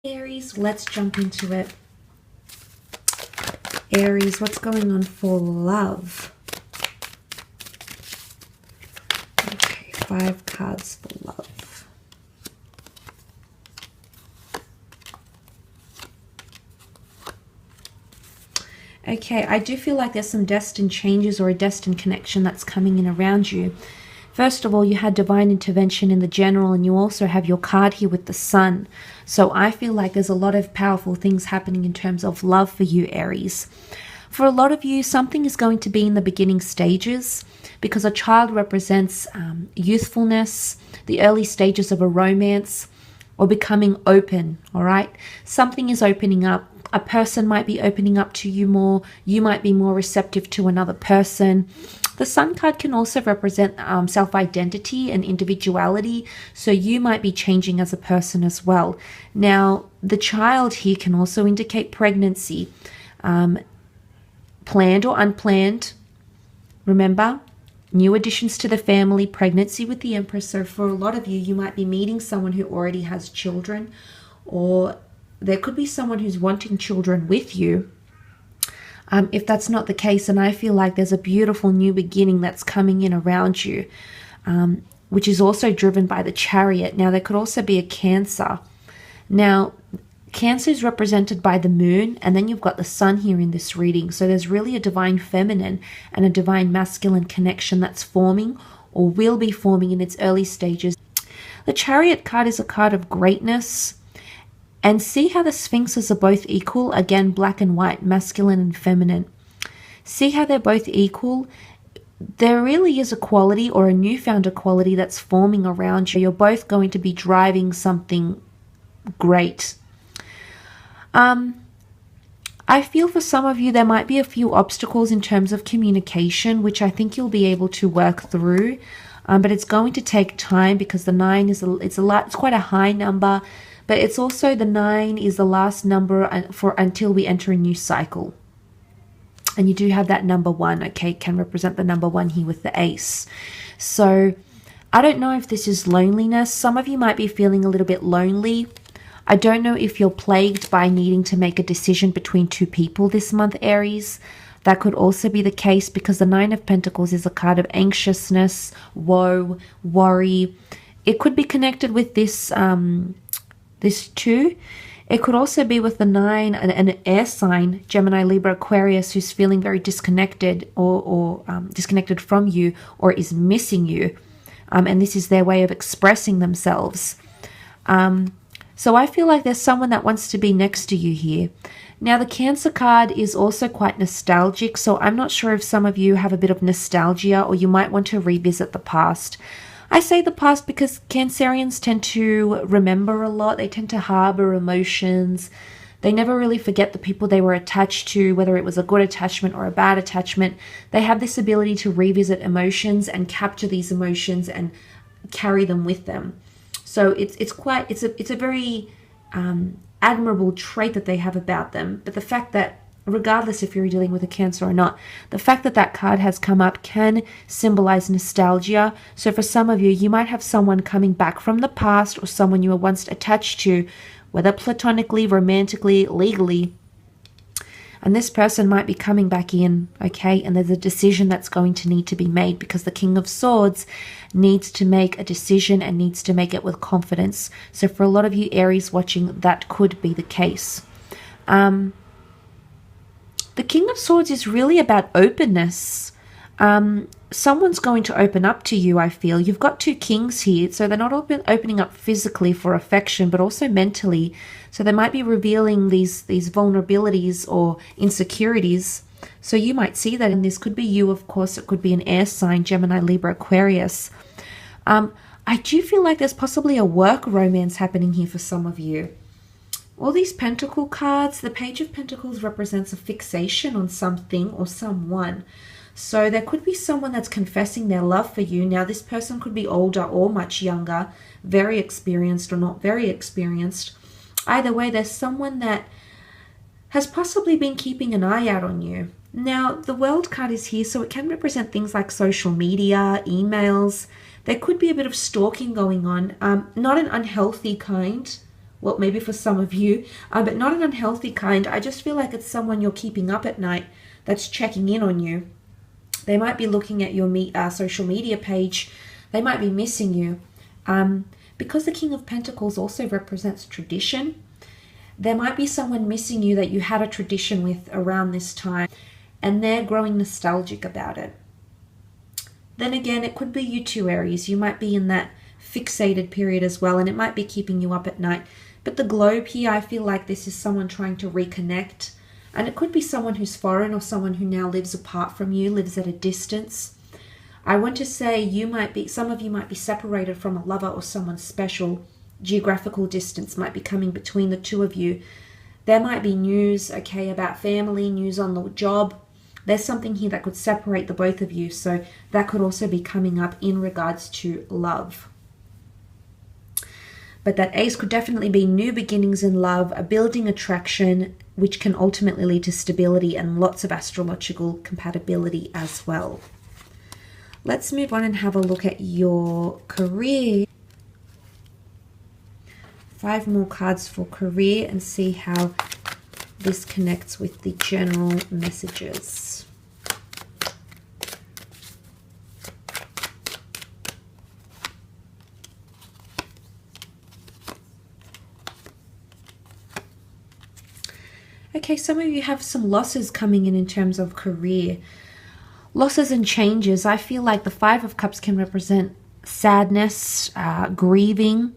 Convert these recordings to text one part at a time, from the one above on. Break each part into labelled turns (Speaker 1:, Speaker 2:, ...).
Speaker 1: Aries, let's jump into it. Aries, what's going on for love? Okay, 5 cards for love. Okay, I do feel like there's some destined changes or a destined connection that's coming in around you. First of all, you had divine intervention in the general, and you also have your card here with the sun. So I feel like there's a lot of powerful things happening in terms of love for you, Aries. For a lot of you, something is going to be in the beginning stages because a child represents youthfulness, the early stages of a romance, or becoming open, all right? Something is opening up. A person might be opening up to you more. You might be more receptive to another person. The Sun card can also represent self-identity and individuality, so you might be changing as a person as well. Now, the child here can also indicate pregnancy, planned or unplanned. Remember, new additions to the family, pregnancy with the Empress. So for a lot of you, you might be meeting someone who already has children, or there could be someone who's wanting children with you. If that's not the case, and I feel like there's a beautiful new beginning that's coming in around you, which is also driven by the Chariot. Now, there could also be a Cancer. Now, Cancer is represented by the moon, and then you've got the sun here in this reading. So there's really a divine feminine and a divine masculine connection that's forming or will be forming in its early stages. The Chariot card is a card of greatness. And see how the Sphinxes are both equal? Again, black and white, masculine and feminine. See how they're both equal? There really is a quality or a newfound equality that's forming around you. You're both going to be driving something great. I feel for some of you there might be a few obstacles in terms of communication, which I think you'll be able to work through. But it's going to take time because the 9 is it's quite a high number. But it's also the 9 is the last number until we enter a new cycle. And you do have that number 1, okay, can represent the number 1 here with the Ace. So I don't know if this is loneliness. Some of you might be feeling a little bit lonely. I don't know if you're plagued by needing to make a decision between 2 people this month, Aries. That could also be the case because the 9 of Pentacles is a card of anxiousness, woe, worry. It could be connected with this too. It could also be with the 9 and an air sign, Gemini, Libra, Aquarius, who's feeling very disconnected or disconnected from you or is missing you. And this is their way of expressing themselves. So I feel like there's someone that wants to be next to you here. Now, the Cancer card is also quite nostalgic. So I'm not sure if some of you have a bit of nostalgia or you might want to revisit the past. I say the past because Cancerians tend to remember a lot. They tend to harbor emotions. They never really forget the people they were attached to, whether it was a good attachment or a bad attachment. They have this ability to revisit emotions and capture these emotions and carry them with them. So it's a very admirable trait that they have about them. But the fact that, regardless if you're dealing with a Cancer or not, the fact that that card has come up can symbolize nostalgia. So for some of you, you might have someone coming back from the past or someone you were once attached to, whether platonically, romantically, legally. And this person might be coming back in, okay? And there's a decision that's going to need to be made because the King of Swords needs to make a decision and needs to make it with confidence. So for a lot of you Aries watching, that could be the case. The King of Swords is really about openness. Someone's going to open up to you, I feel. You've got 2 kings here, so they're not opening up physically for affection, but also mentally. So they might be revealing these vulnerabilities or insecurities. So you might see that, and this could be you, of course. It could be an air sign, Gemini, Libra, Aquarius. I do feel like there's possibly a work romance happening here for some of you. All these Pentacle cards, the Page of Pentacles represents a fixation on something or someone. So there could be someone that's confessing their love for you. Now, this person could be older or much younger, very experienced or not very experienced. Either way, there's someone that has possibly been keeping an eye out on you. Now, the World card is here, so it can represent things like social media, emails. There could be a bit of stalking going on, not an unhealthy kind. well, maybe for some of you, but not an unhealthy kind. I just feel like it's someone you're keeping up at night that's checking in on you. They might be looking at your social media page. They might be missing you. Because the King of Pentacles also represents tradition, there might be someone missing you that you had a tradition with around this time, and they're growing nostalgic about it. Then again, it could be you too, Aries. You might be in that fixated period as well, and it might be keeping you up at night. But the globe here, I feel like this is someone trying to reconnect, and it could be someone who's foreign or someone who now lives apart from you, lives at a distance. I want to say some of you might be separated from a lover or someone special. Geographical distance might be coming between the two of you. There might be news, okay, about family, news on the job. There's something here that could separate the both of you. So that could also be coming up in regards to love. But that ace could definitely be new beginnings in love, a building attraction, which can ultimately lead to stability and lots of astrological compatibility as well. Let's move on and have a look at your career. 5 more cards for career and see how this connects with the general messages. Okay, some of you have some losses coming in terms of career. Losses and changes. I feel like the 5 of Cups can represent sadness, grieving,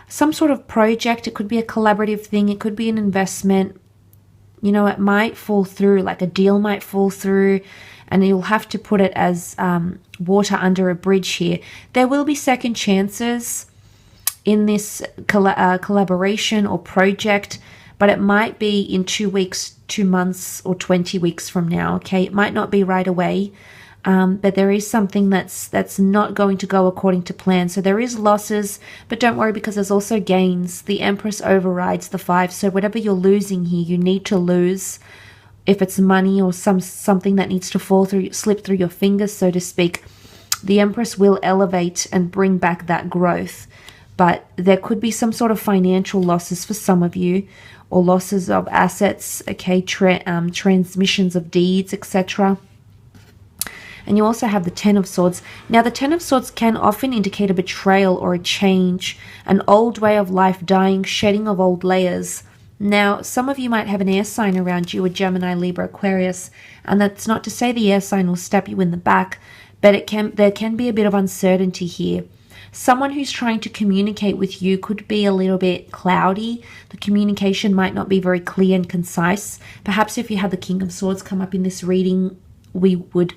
Speaker 1: some sort of project. It could be a collaborative thing. It could be an investment. You know, it might fall through, like a deal might fall through, and you'll have to put it as water under a bridge here. There will be second chances in this collaboration or project, but it might be in 2 weeks, 2 months, or 20 weeks from now, okay? It might not be right away, but there is something that's not going to go according to plan. So there is losses, but don't worry, because there's also gains. The Empress overrides the 5, so whatever you're losing here, you need to lose. If it's money or something that needs to slip through your fingers, so to speak, the Empress will elevate and bring back that growth. But there could be some sort of financial losses for some of you, or losses of assets, okay, transmissions of deeds, etc. And you also have the 10 of Swords. Now, the 10 of Swords can often indicate a betrayal or a change, an old way of life dying, shedding of old layers. Now, some of you might have an air sign around you, a Gemini, Libra, Aquarius, and that's not to say the air sign will stab you in the back, but there can be a bit of uncertainty here. Someone who's trying to communicate with you could be a little bit cloudy. The communication might not be very clear and concise. Perhaps if you had the King of Swords come up in this reading, we would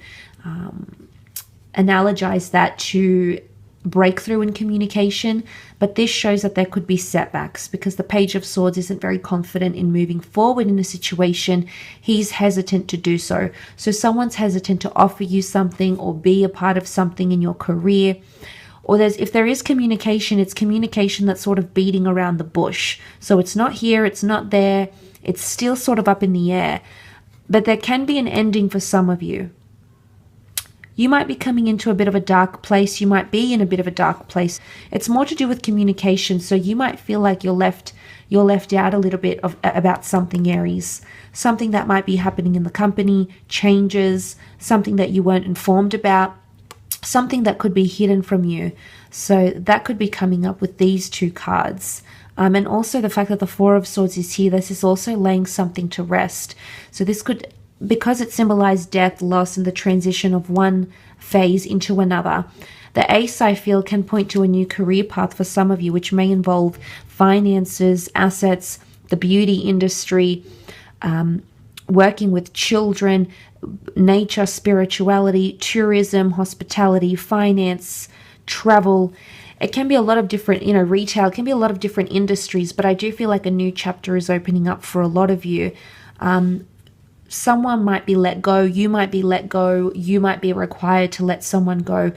Speaker 1: analogize that to breakthrough in communication. But this shows that there could be setbacks because the Page of Swords isn't very confident in moving forward in a situation. He's hesitant to do so. So someone's hesitant to offer you something or be a part of something in your career. Or if there is communication, it's communication that's sort of beating around the bush. So it's not here, it's not there, it's still sort of up in the air. But there can be an ending for some of you. You might be coming into a bit of a dark place. You might be in a bit of a dark place. It's more to do with communication. So you might feel like you're left out a little bit about something, Aries. Something that might be happening in the company, changes, something that you weren't informed about. Something that could be hidden from you. So that could be coming up with these 2 cards. And also the fact that the 4 of Swords is here, this is also laying something to rest. So this could, because it symbolized death, loss, and the transition of one phase into another. The Ace, I feel, can point to a new career path for some of you, which may involve finances, assets, the beauty industry, working with children, nature, spirituality, tourism, hospitality, finance, travel. It can be a lot of different, retail, it can be a lot of different industries, but I do feel like a new chapter is opening up for a lot of you. Someone might be let go, you might be let go, you might be required to let someone go.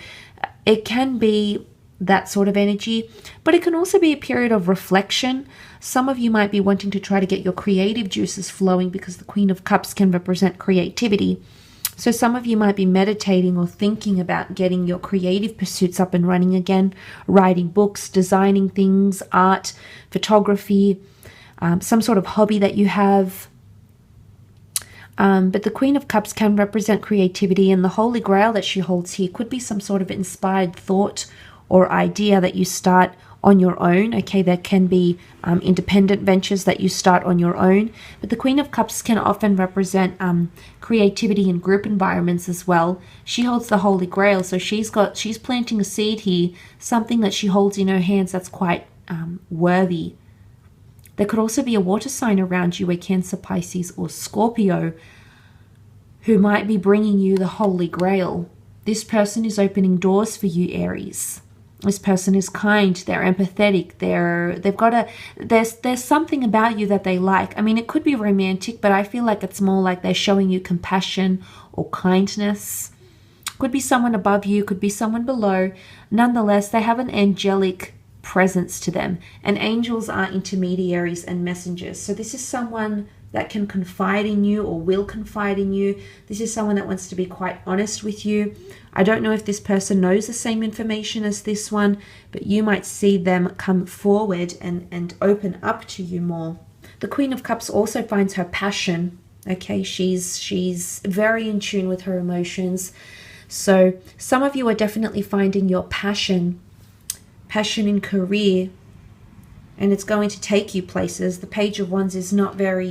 Speaker 1: It can be that sort of energy, but it can also be a period of reflection. Some of you might be wanting to try to get your creative juices flowing because the Queen of Cups can represent creativity. So some of you might be meditating or thinking about getting your creative pursuits up and running again, writing books, designing things, art, photography, some sort of hobby that you have. But the Queen of Cups can represent creativity, and the Holy Grail that she holds here could be some sort of inspired thought or idea that you start on your own. Okay, there can be independent ventures that you start on your own, but the Queen of Cups can often represent creativity in group environments as well. She holds the Holy Grail, so she's planting a seed here, something that she holds in her hands that's quite worthy. There could also be a water sign around you, a Cancer, Pisces, or Scorpio, who might be bringing you the Holy Grail. This person is opening doors for you, Aries. This person is kind, they're empathetic, there's something about you that they like. I mean, it could be romantic, but I feel like it's more like they're showing you compassion or kindness. Could be someone above you, could be someone below. Nonetheless, they have an angelic presence to them, and angels are intermediaries and messengers. So this is someone that can confide in you or will confide in you. This is someone that wants to be quite honest with you. I don't know if this person knows the same information as this one, but you might see them come forward and open up to you more. The Queen of Cups also finds her passion. Okay, she's very in tune with her emotions. So some of you are definitely finding your passion in career, and it's going to take you places. The Page of Wands is not very,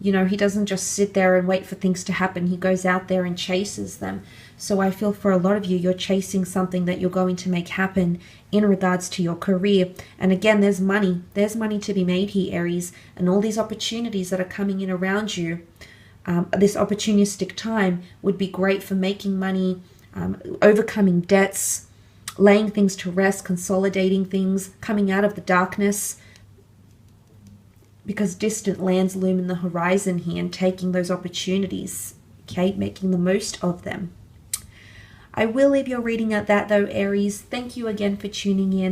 Speaker 1: he doesn't just sit there and wait for things to happen. He goes out there and chases them. So I feel for a lot of you, you're chasing something that you're going to make happen in regards to your career. And again, there's money. There's money to be made here, Aries, and all these opportunities that are coming in around you. This opportunistic time would be great for making money, overcoming debts, laying things to rest, consolidating things, coming out of the darkness, because distant lands loom in the horizon here, and taking those opportunities, okay, making the most of them. I will leave your reading at that though, Aries. Thank you again for tuning in.